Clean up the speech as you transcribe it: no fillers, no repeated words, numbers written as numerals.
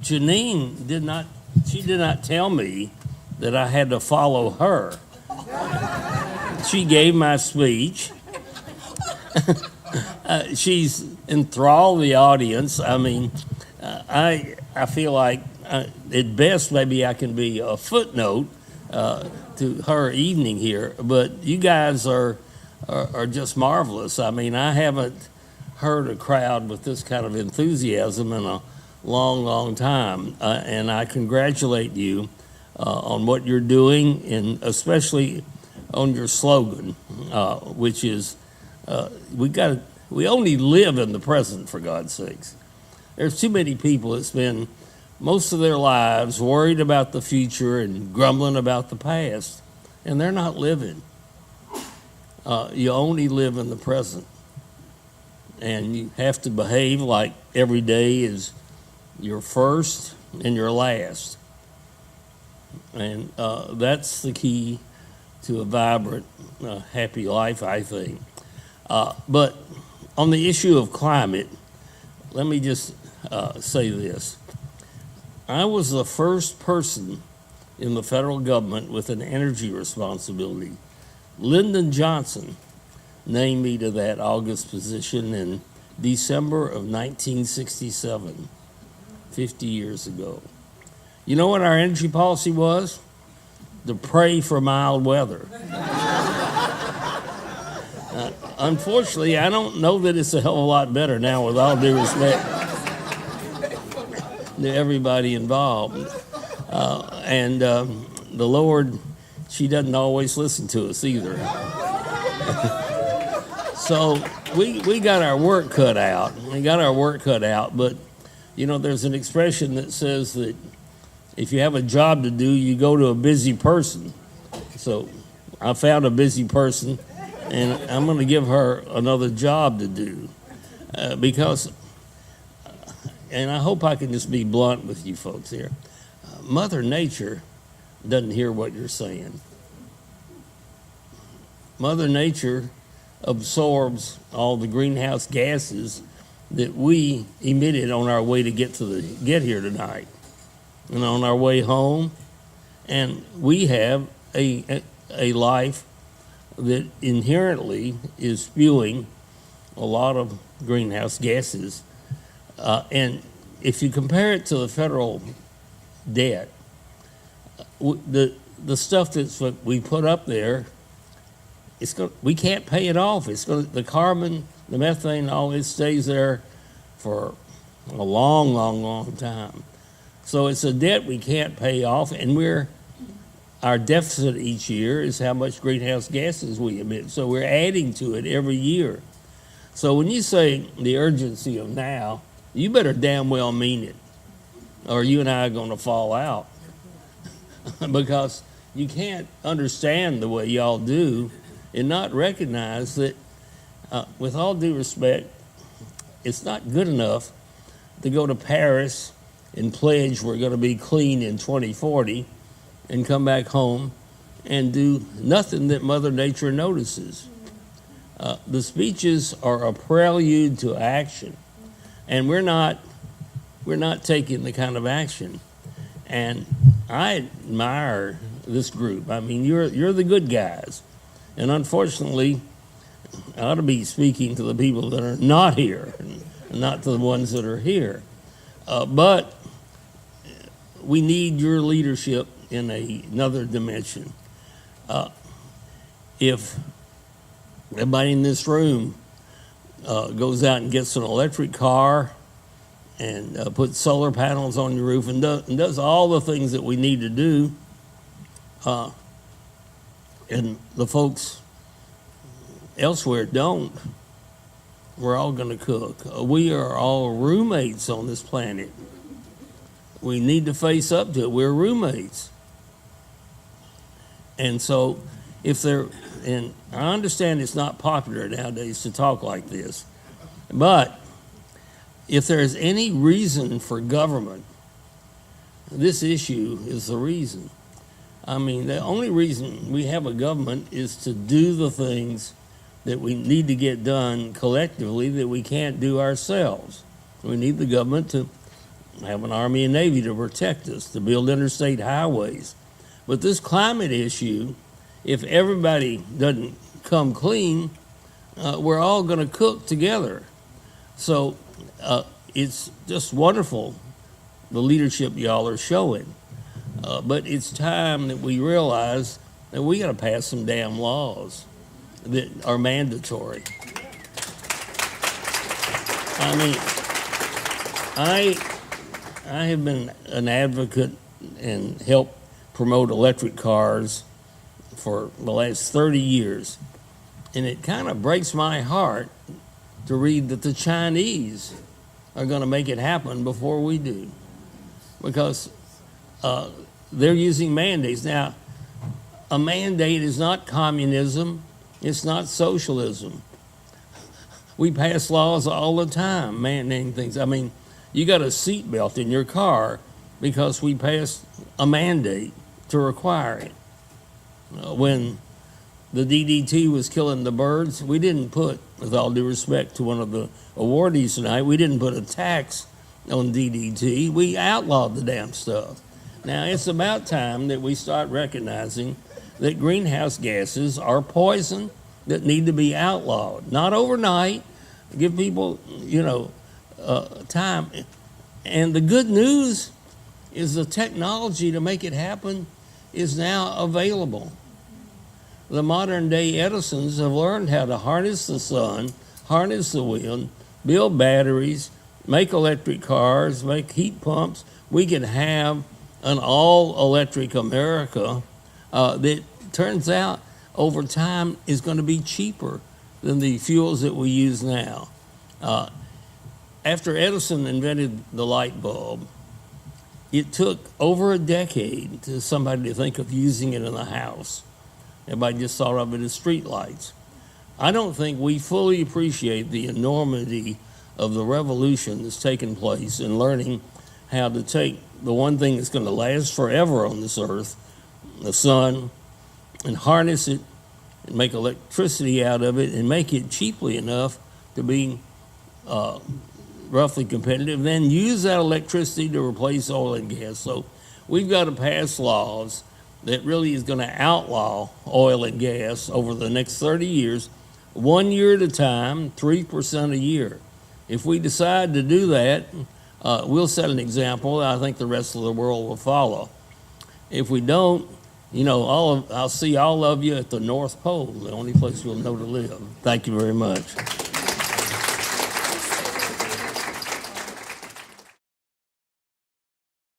Janine did not tell me that I had to follow her. She gave my speech. She's enthralled the audience. I mean, I feel like at best maybe I can be a footnote to her evening here, but you guys are just marvelous. I mean, I haven't heard a crowd with this kind of enthusiasm in a long, long time, and I congratulate you on what you're doing, and especially on your slogan, which is we only live in the present, for God's sakes. There's too many people that spend most of their lives worried about the future and grumbling about the past, and they're not living. You only live in the present, and you have to behave like every day is your first and your last. And that's the key to a vibrant, happy life, I think. But on the issue of climate, let me just say this. I was the first person in the federal government with an energy responsibility. Lyndon Johnson named me to that August position in December of 1967, 50 years ago. You know what our energy policy was? To pray for mild weather. Unfortunately, I don't know that it's a hell of a lot better now, with all due respect to everybody involved. And the Lord, she doesn't always listen to us either. So we got our work cut out. But, you know, there's an expression that says that if you have a job to do, you go to a busy person. So I found a busy person, and I'm going to give her another job to do because, and I hope I can just be blunt with you folks here, Mother Nature doesn't hear what you're saying. Mother Nature absorbs all the greenhouse gases that we emitted on our way to get here tonight and on our way home. And we have a life that inherently is spewing a lot of greenhouse gases. And if you compare it to the federal debt, the stuff that we put up there, we can't pay it off. The carbon, the methane, all it stays there for a long, long, long time. So it's a debt we can't pay off, and our deficit each year is how much greenhouse gases we emit. So we're adding to it every year. So when you say the urgency of now, you better damn well mean it, or you and I are going to fall out. Because you can't understand the way y'all do and not recognize that, with all due respect, it's not good enough to go to Paris and pledge we're going to be clean in 2040 and come back home and do nothing that Mother Nature notices. The speeches are a prelude to action, and we're not taking the kind of action. And I admire this group. I mean, you're the good guys, and unfortunately, I ought to be speaking to the people that are not here, and not to the ones that are here. But we need your leadership in another dimension. If everybody in this room goes out and gets an electric car and puts solar panels on your roof and does all the things that we need to do, and the folks elsewhere don't, we're all going to cook. We are all roommates on this planet. We need to face up to it. We're roommates. And so and I understand it's not popular nowadays to talk like this, but if there's any reason for government, this issue is the reason. I mean, the only reason we have a government is to do the things that we need to get done collectively that we can't do ourselves. We need the government to have an Army and Navy to protect us, to build interstate highways. But this climate issue, if everybody doesn't come clean, we're all going to cook together. So it's just wonderful, the leadership y'all are showing. But it's time that we realize that we got to pass some damn laws that are mandatory. I mean, I have been an advocate and helped promote electric cars for the last 30 years. And it kind of breaks my heart to read that the Chinese are going to make it happen before we do, because they're using mandates. Now, a mandate is not communism. It's not socialism. We pass laws all the time mandating things. I mean, you got a seatbelt in your car because we passed a mandate to require it. When the DDT was killing the birds, we didn't put, with all due respect to one of the awardees tonight, we didn't put a tax on DDT. We outlawed the damn stuff. Now, it's about time that we start recognizing that greenhouse gases are poison that need to be outlawed. Not overnight. Give people, time. And the good news is the technology to make it happen is now available. The modern day Edisons have learned how to harness the sun, harness the wind, build batteries, make electric cars, make heat pumps. We can have an all-electric America that turns out over time is going to be cheaper than the fuels that we use now. After Edison invented the light bulb, it took over a decade to somebody to think of using it in the house. Everybody just thought of it as street lights. I don't think we fully appreciate the enormity of the revolution that's taken place in learning how to take the one thing that's going to last forever on this earth, the sun, and harness it and make electricity out of it and make it cheaply enough to be roughly competitive, then use that electricity to replace oil and gas. So we've got to pass laws that really is going to outlaw oil and gas over the next 30 years, 1 year at a time, 3% a year. If we decide to do that, we'll set an example that I think the rest of the world will follow. If we don't, I'll see all of you at the North Pole, the only place you'll know to live. Thank you very much.